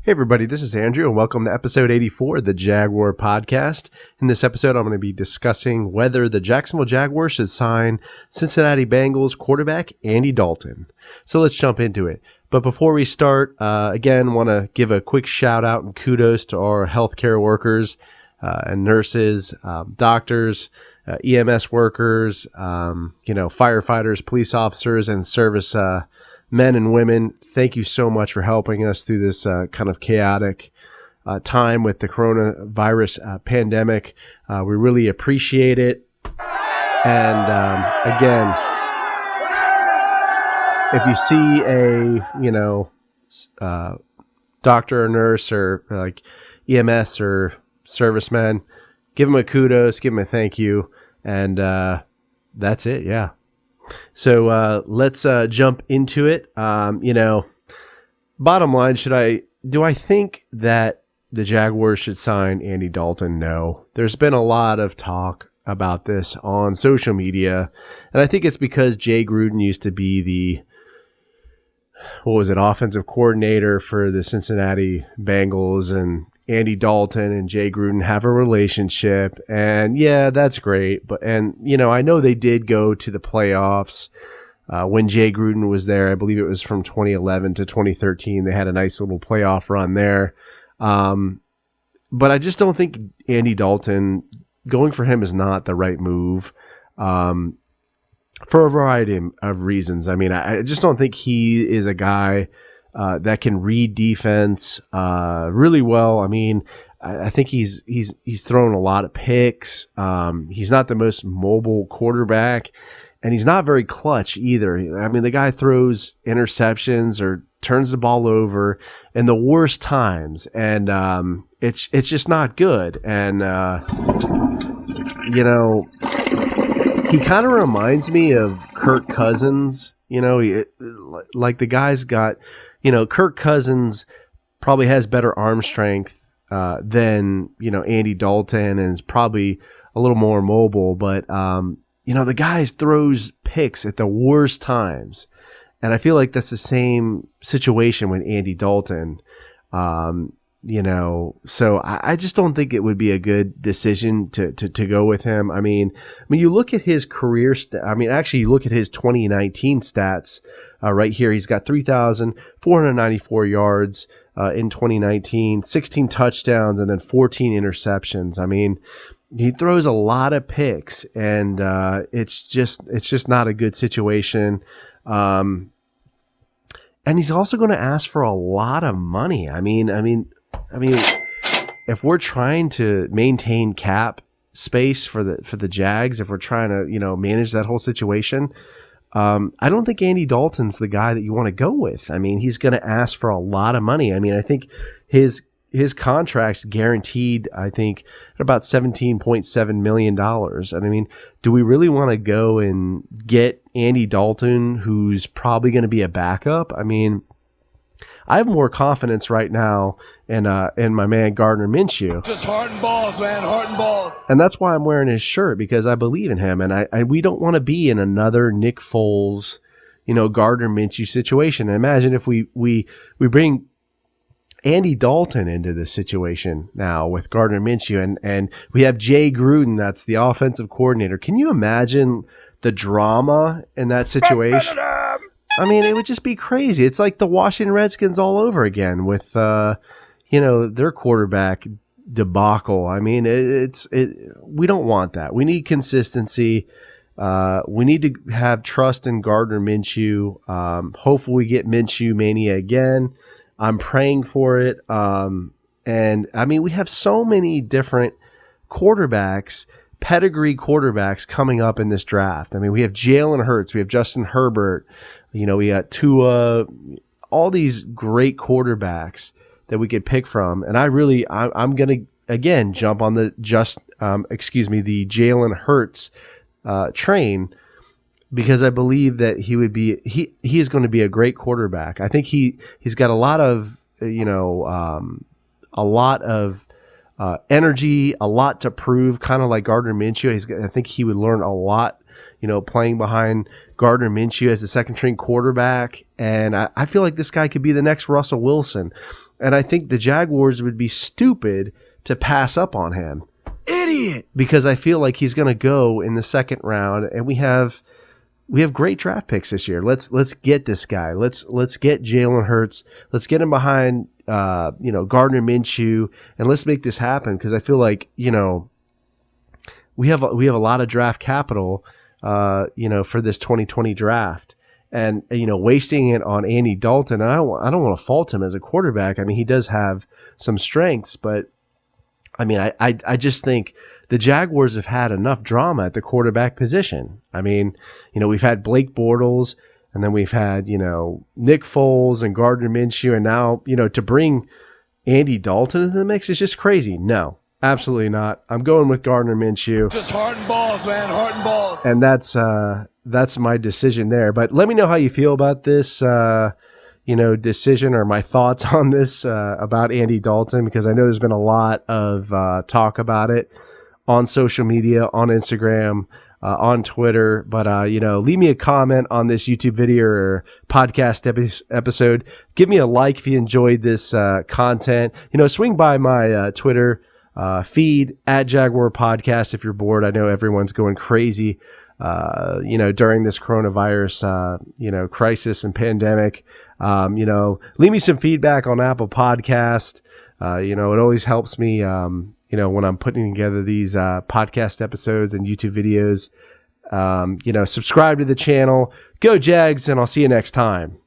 Hey everybody, this is Andrew and welcome to episode 84 of the Jaguar podcast. In this episode, I'm going to be discussing whether the Jacksonville Jaguars should sign Cincinnati Bengals quarterback Andy Dalton. So let's jump into it. But before we start, again, want to give a quick shout out and kudos to our healthcare workers and nurses, doctors, EMS workers, firefighters, police officers, and service men and women. Thank you so much for helping us through this kind of chaotic time with the coronavirus pandemic. We really appreciate it. And again, if you see a doctor or nurse or like EMS or servicemen, give them a kudos, give them a thank you, and that's it. Yeah. So let's jump into it. Bottom line, do I think that the Jaguars should sign Andy Dalton? No. There's been a lot of talk about this on social media, and I think it's because Jay Gruden used to be the offensive coordinator for the Cincinnati Bengals, and Andy Dalton and Jay Gruden have a relationship, and yeah, that's great. But I know they did go to the playoffs when Jay Gruden was there. I believe it was from 2011 to 2013. They had a nice little playoff run there. But I just don't think Andy Dalton, going for him is not the right move for a variety of reasons. I mean, I just don't think he is a guy that can read defense really well. I mean, I think he's thrown a lot of picks. He's not the most mobile quarterback, and he's not very clutch either. I mean, the guy throws interceptions or turns the ball over in the worst times, and it's just not good. And he kind of reminds me of Kirk Cousins. Like the guy's got. Kirk Cousins probably has better arm strength than, Andy Dalton, and is probably a little more mobile. But, the guy throws picks at the worst times. And I feel like that's the same situation with Andy Dalton. So I just don't think it would be a good decision to go with him. I mean, you look at his career. You look at his 2019 stats. Right here, he's got 3,494 yards in 2019, 16 touchdowns, and then 14 interceptions. I mean, he throws a lot of picks, and it's just not a good situation. And he's also going to ask for a lot of money. I mean, if we're trying to maintain cap space for the Jags, if we're trying to manage that whole situation. I don't think Andy Dalton's the guy that you want to go with. I mean, he's going to ask for a lot of money. I mean, I think his contract's guaranteed, I think, at about $17.7 million. And I mean, do we really want to go and get Andy Dalton, who's probably going to be a backup? I mean, I have more confidence right now in my man Gardner Minshew. Just heart and balls, man, heart and balls. And that's why I'm wearing his shirt, because I believe in him, and we don't want to be in another Nick Foles, Gardner Minshew situation. And imagine if we bring Andy Dalton into this situation now with Gardner Minshew, and we have Jay Gruden, that's the offensive coordinator. Can you imagine the drama in that situation? I mean, it would just be crazy. It's like the Washington Redskins all over again with, their quarterback debacle. I mean, we don't want that. We need consistency. We need to have trust in Gardner Minshew. Hopefully we get Minshew mania again. I'm praying for it. And I mean, we have so many different quarterbacks, pedigree quarterbacks coming up in this draft. I mean, we have Jalen Hurts, we have Justin Herbert, we got Tua, all these great quarterbacks that we could pick from. And I'm going to, again, jump on the Jalen Hurts train, because I believe that he is going to be a great quarterback. I think he's got a lot of, energy, a lot to prove, kind of like Gardner Minshew. I think he would learn a lot, playing behind Gardner Minshew as a second string quarterback. And I feel like this guy could be the next Russell Wilson. And I think the Jaguars would be stupid to pass up on him. Idiot! Because I feel like he's going to go in the second round, and we have great draft picks this year. Let's get this guy. Let's get Jalen Hurts. Let's get him behind Gardner Minshew, and let's make this happen. Because I feel like we have a lot of draft capital for this 2020 draft, and wasting it on Andy Dalton. And I don't want to fault him as a quarterback. I mean, he does have some strengths, but I mean, I just think the Jaguars have had enough drama at the quarterback position. I mean, we've had Blake Bortles, and then we've had, Nick Foles and Gardner Minshew, and now, to bring Andy Dalton into the mix is just crazy. No, absolutely not. I'm going with Gardner Minshew. Just heart and balls, man. Heart and balls. And that's my decision there. But let me know how you feel about this decision, or my thoughts on this about Andy Dalton, because I know there's been a lot of talk about it on social media, on Instagram, on Twitter. But, leave me a comment on this YouTube video or podcast episode. Give me a like if you enjoyed this content. Swing by my Twitter feed at Jaguar Podcast if you're bored. I know everyone's going crazy during this coronavirus, crisis and pandemic. Leave me some feedback on Apple Podcast. It always helps me, when I'm putting together these podcast episodes and YouTube videos. Subscribe to the channel. Go Jags, and I'll see you next time.